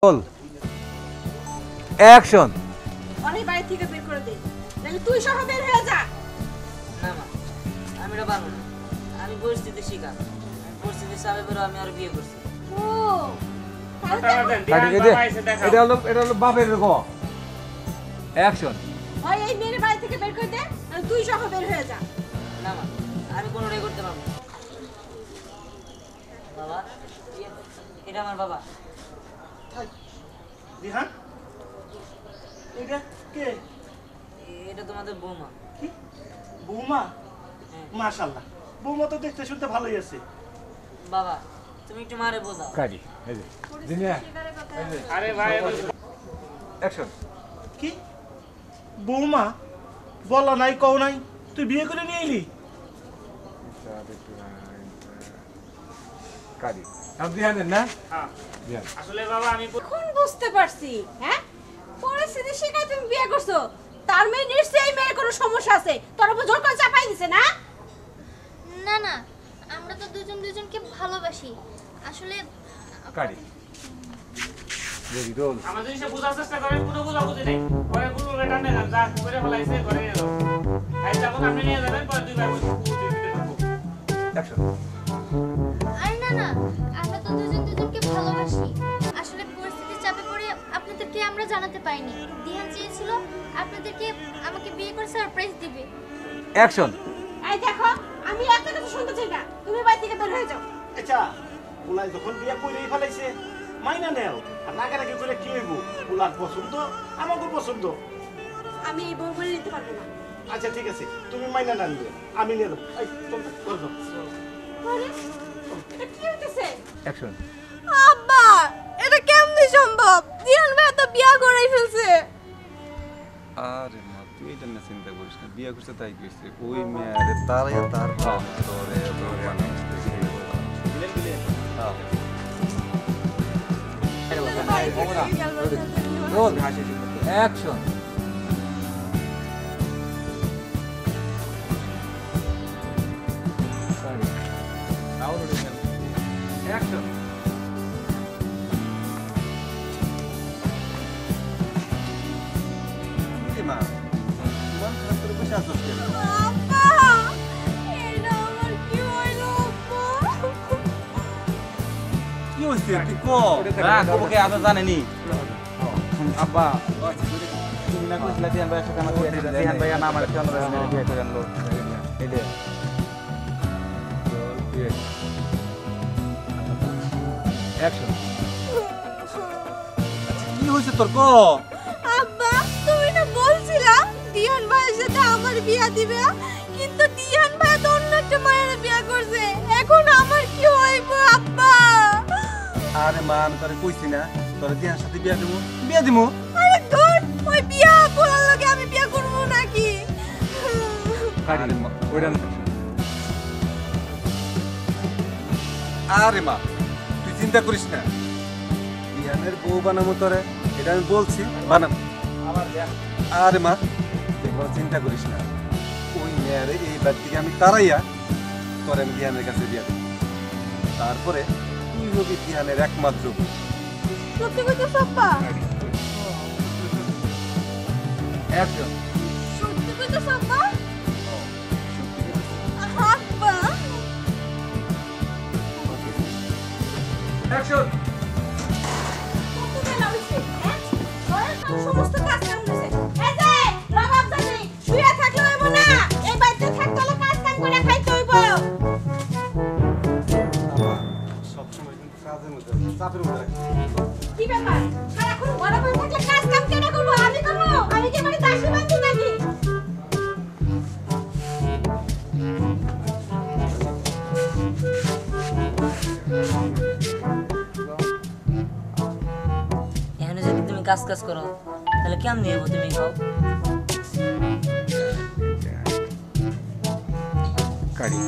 বল action. অনেক বাড়ি থেকে বের করে দে, নাহলে তুই সহ বের হয়ে যা। না মা, আমি এটা পারবো না। আমি পরিস্থিতি শিকার, পরিস্থিতির চাপে পড়ে আমি আর বিয়ে করছি। ও তাহলে এটা হলো বাপের গ অ্যাকশন। হয় এই মেয়ের বাড়ি থেকে বের করে দে, নাহলে তুই সহ বের হয়ে যা। না মা, আমি কোনোটাই করতে পারবো না। বাবা, এটা আমার বাবা। রিহান, এটা কে? এটা তোমাদের বৌমা। কি বৌমা? হ্যাঁ। মাশাআল্লাহ, বৌমা তো দেখতে শুনতে ভালোই আছে। বাবা, তুমি একটু মারে বোঝাও। কাটি এই যে জিনিয়া এই যে আরে ভাই, অ্যাকশন। কি বৌমা? বলা নাই কও নাই, তুই বিয়ে করে নিয়ে এলি? কাটি আপনি জানেন না? হ্যাঁ, হ্যাঁ আসলে বাবা আমি এখন বুঝতে পারছি, হ্যাঁ পরিস্থিতি শিখায় তুমি বিয়ে করছো, তার মেয়ে নিশ্চয়ই মেয়ের কোনো সমস্যা আছে, তোর উপর জোর করে চাপাই দিছে না? না না, আমরা তো দুজন দুজনকে ভালোবাসি আসলে। কাটি রেডি রোল। আমাদের এসে বোঝার চেষ্টা করেন, কোনো বোঝা বুঝি নেই। পরে কোনো বেটার নেই, যা করে ফেলাইছে ঘরে নিয়ে যাও। আজ যেমন আপনি নিয়ে যাবেন, পরে দুই ভাই দিতে থাকবো। অ্যাকশন। আরে না না, আমরা তো দুজন দুজনকে ভালোবাসি আসলে। পরিস্থিতির চাপে পড়ে আপনাদেরকে আমরা জানাতে পারিনি। দিহান চেয়েছিল আপনাদেরকে আমাকে বিয়ে করে সারপ্রাইজ দিবে। অ্যাকশন। এই দেখো, আমি একটা কথা শুনতে চাই না, তুমি বাড়ি থেকে বের হয়ে যাও। আচ্ছা, উলাই যখন বিয়ে কইরেই ফেলাইছে, মাইনা নেও। আর নাগানাগি করে কি হইব? উলার পছন্দ, আমাকে পছন্দ। আমি এই বউ বলে নিতে পারবো না। আচ্ছা ঠিক আছে, তুমি মাইনা না নিলে আমি নিয়ে দেবো। এই চল চল চল। আরে এটা কি হইতেছে? অ্যাকশন। আব্বা, এটা কেমনে সম্ভব? দিহান ভাই তো বিয়ে করেই ফেলছে। আরে মা, তুই এটা নিয়ে চিন্তা করিস না। বিয়ে করছে তাই করছে, ওই মেয়েরে তার ধরে রোল অ্যাকশন। অ্যাকশন। মা, মন খারাপ করে বসে আছিস কেন? আব্বা, এটা আমার কি হইলো আব্বা? কি হয়েছে তুই কো? কবকে আপনি জানেনি আব্বা তুমি না কইছিলা দিয়ান ভাইয়ের সাথে আমার বিয়ে দিতে, দিয়ান ভাইয়া না আমার সাথে আমার বিয়ে করে আনলো এইটা অ্যাকশন। কি হয়েছে তোর কো? আব্বা, তুমি না বলছিলা দিহান ভাইয়ের সাথে আমার বিয়ে দিবে, কিন্তু দিহান ভাই তো অন্য একটা মায়ের বিয়ে করছে। এখন আমার কি হইব আব্বা? আরে মা, আমি তোরে কইছি না তোরে দিহার সাথে বিয়ে দিমু। আরে ধুর, ওই বিয়ে বলার লগে আমি বিয়ে করব নাকি? কাটি ওইটা আরে মা, তুই চিন্তা করিস না, দিহানের বউ বানাবো তোরে, এটা আমি বলছি বানাম। আরে মা, তুই কোনো চিন্তা করিস না, ওই মেয়ের এই বাড়ি থেকে আমি তারাইয়া তোরে আমি দিহানের কাছে দিয়ে দেব। তারপরে তুই হবি দিহানের একমাত্র বউ। সত্যি কইতেছ আব্বা? অ্যাকশন। সত্যি কইতেছ আব্বা? আব্বা, অ্যাকশন। কত বেলা হইছে, হ্যাঁ? ঘরের কাজ সমস্ত কাজ কাম হইছে। এই যে রবাব জানি শুয়ে থাকলে হইব না, এই বাড়িতে থাকতে হলে কাজ কাম করে খাইতে হইব। সবসময় কিন্তু কাজের মধ্যে চাপের মধ্যে রাখি। কি ব্যাপার? সারাক্ষণ ঘরে বসে থাকলে কাজ কাম কেন করবো? আমি করবো? আমি কি মানে দাসী বান্ধি নাকি? এখানে যদি তুমি কাজ কাজ করো, তাহলে কেমন নিয়ে তুমি খাও? কাটি